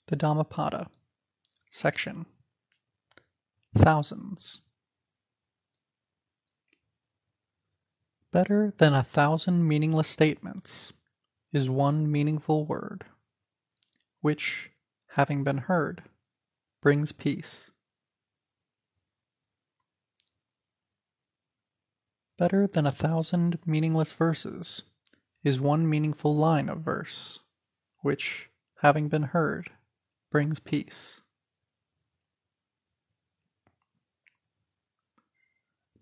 The Dhammapada, section Thousands. Better than 1,000 meaningless statements is one meaningful word, which, having been heard, brings peace. Better than 1,000 meaningless verses is one meaningful line of verse, which, having been heard, brings peace.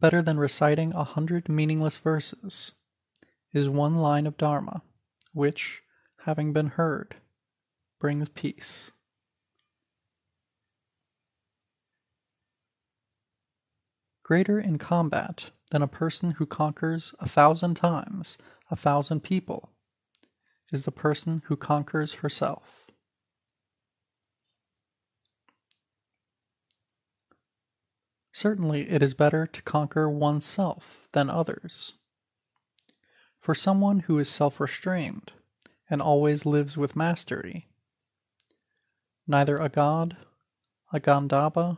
Better than reciting 100 meaningless verses is one line of Dharma, which, having been heard, brings peace. Greater in combat than a person who conquers 1,000 times 1,000 people is the person who conquers herself. Certainly it is better to conquer oneself than others. For someone who is self-restrained and always lives with mastery, neither a god, a Gandhava,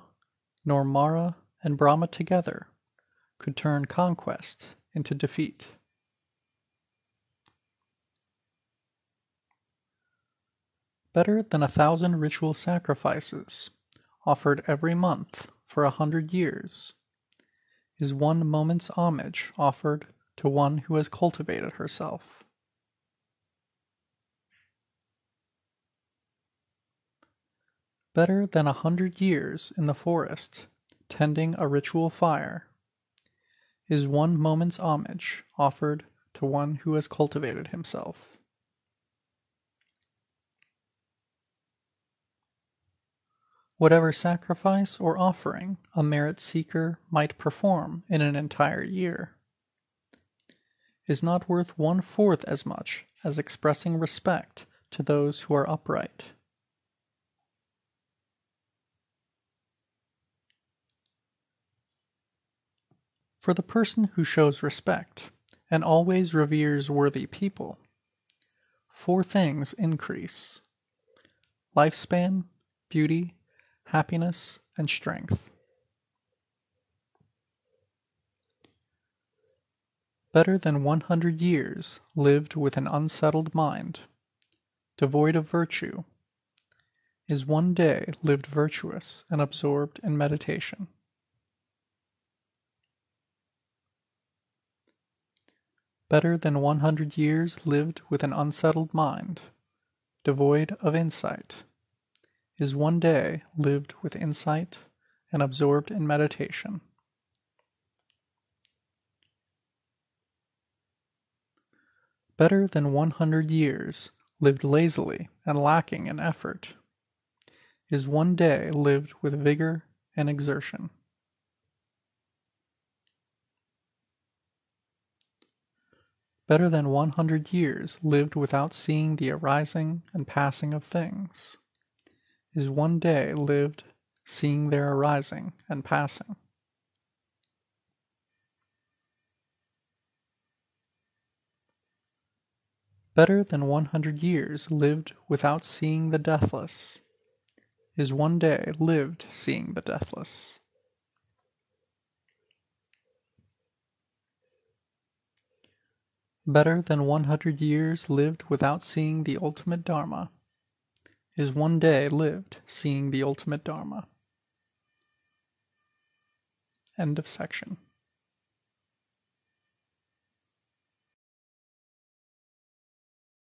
nor Mara and Brahma together could turn conquest into defeat. Better than 1,000 ritual sacrifices offered every month for 100 years is one moment's homage offered to one who has cultivated herself. Better than 100 years in the forest tending a ritual fire is one moment's homage offered to one who has cultivated himself. Whatever sacrifice or offering a merit seeker might perform in an entire year is not worth 1/4 as much as expressing respect to those who are upright. For the person who shows respect and always reveres worthy people, 4 things increase: lifespan, beauty, happiness, and strength. Better than 100 years lived with an unsettled mind, devoid of virtue, is one day lived virtuous and absorbed in meditation. Better than 100 years lived with an unsettled mind, devoid of insight, is one day lived with insight and absorbed in meditation. Better than 100 years lived lazily and lacking in effort is one day lived with vigor and exertion. Better than 100 years lived without seeing the arising and passing of things is one day lived seeing their arising and passing. Better than 100 years lived without seeing the deathless is one day lived seeing the deathless. Better than 100 years lived without seeing the ultimate Dharma is one day lived seeing the ultimate Dharma. End of section.